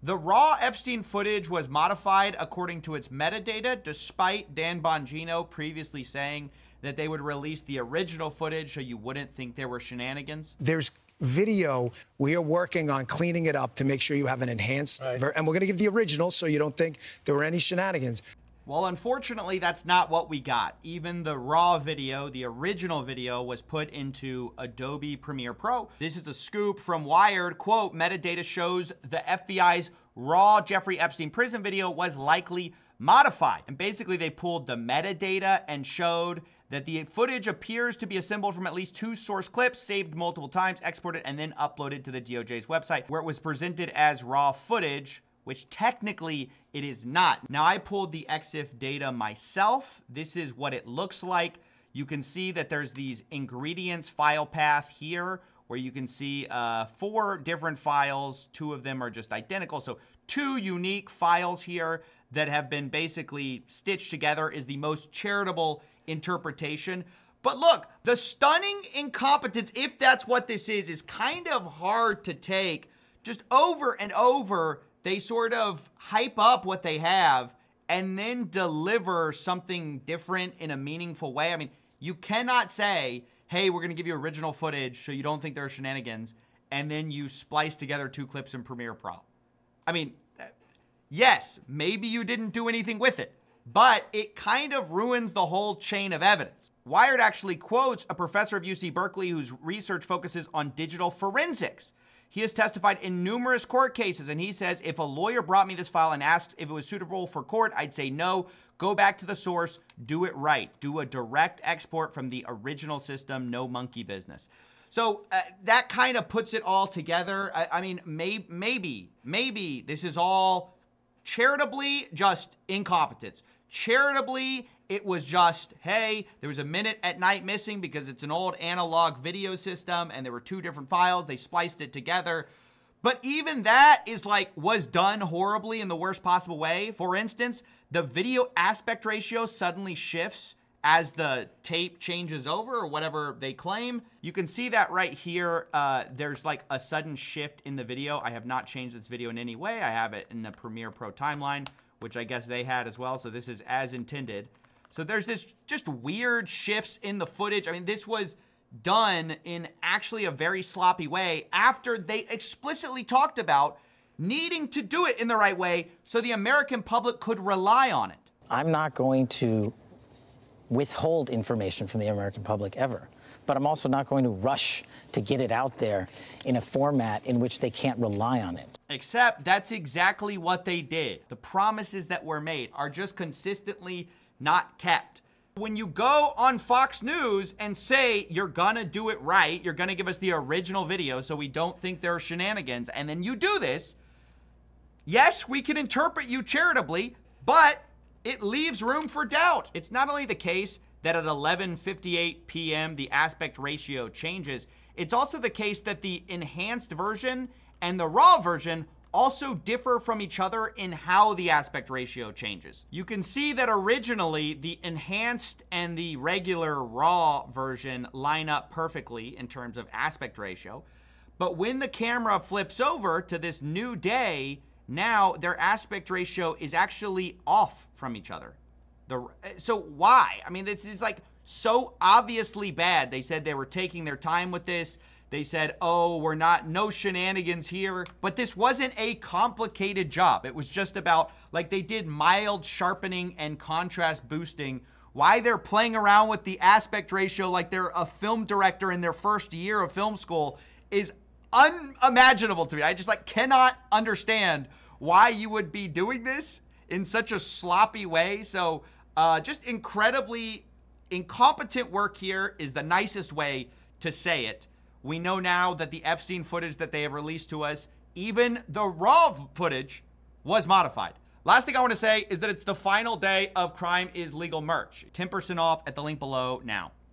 The raw Epstein footage was modified according to its metadata, despite Dan Bongino previously saying that they would release the original footage so you wouldn't think there were shenanigans. There's video. We are working on cleaning it up to make sure you have an enhanced, and we're going to give the original so you don't think there were any shenanigans. Well, unfortunately, that's not what we got. Even the raw video, the original video, was put into Adobe Premiere Pro. This is a scoop from Wired. Quote, metadata shows the FBI's raw Jeffrey Epstein prison video was likely modified. And basically, they pulled the metadata and showed that the footage appears to be assembled from at least 2 source clips, saved multiple times, exported, and then uploaded to the DOJ's website, where it was presented as raw footage, which technically it is not. Now, I pulled the EXIF data myself. This is what it looks like. You can see that there's these ingredients file path here, where you can see 4 different files. 2 of them are just identical. So 2 unique files here that have been basically stitched together is the most charitable interpretation. But look, the stunning incompetence, if that's what this is kind of hard to take. Just over and over, they sort of hype up what they have and then deliver something different in a meaningful way. I mean, you cannot say, hey, we're going to give you original footage so you don't think there are shenanigans, and then you splice together 2 clips in Premiere Pro. I mean, yes, maybe you didn't do anything with it, but it kind of ruins the whole chain of evidence. Wired actually quotes a professor of UC Berkeley whose research focuses on digital forensics. He has testified in numerous court cases, and he says, if a lawyer brought me this file and asks if it was suitable for court, I'd say no. Go back to the source, do it right. Do a direct export from the original system, no monkey business. So that kind of puts it all together. I mean, maybe this is all charitably just incompetence. Charitably, it was just, hey, there was a minute at night missing because it's an old analog video system and there were 2 different files. They spliced it together. But even that is like, was done horribly in the worst possible way. For instance, the video aspect ratio suddenly shifts as the tape changes over or whatever they claim. You can see that right here. There's like a sudden shift in the video. I have not changed this video in any way. I have it in the Premiere Pro timeline, which I guess they had as well. So this is as intended. So there's this just weird shifts in the footage. I mean, this was done in actually a very sloppy way after they explicitly talked about needing to do it in the right way so the American public could rely on it. I'm not going to withhold information from the American public ever, but I'm also not going to rush to get it out there in a format in which they can't rely on it. Except that's exactly what they did. The promises that were made are just consistently not kept. When you go on Fox News and say you're gonna do it right, you're gonna give us the original video so we don't think there are shenanigans, and then you do this, yes, we can interpret you charitably, but it leaves room for doubt. It's not only the case that at 11:58 p.m. the aspect ratio changes, it's also the case that the enhanced version and the raw version also differ from each other in how the aspect ratio changes. You can see that originally the enhanced and the regular raw version line up perfectly in terms of aspect ratio, but when the camera flips over to this new day, now their aspect ratio is actually off from each other. So why? I mean, this is like so obviously bad. They said they were taking their time with this. They said, oh, we're not, no shenanigans here. But this wasn't a complicated job. It was just about, like, they did mild sharpening and contrast boosting. Why they're playing around with the aspect ratio like they're a film director in their first year of film school is unimaginable to me. I just like cannot understand why you would be doing this in such a sloppy way. So just incredibly incompetent work here is the nicest way to say it. We know now that the Epstein footage that they have released to us, even the raw footage, was modified. Last thing I want to say is that it's the final day of Crime is Legal merch. 10% off at the link below now.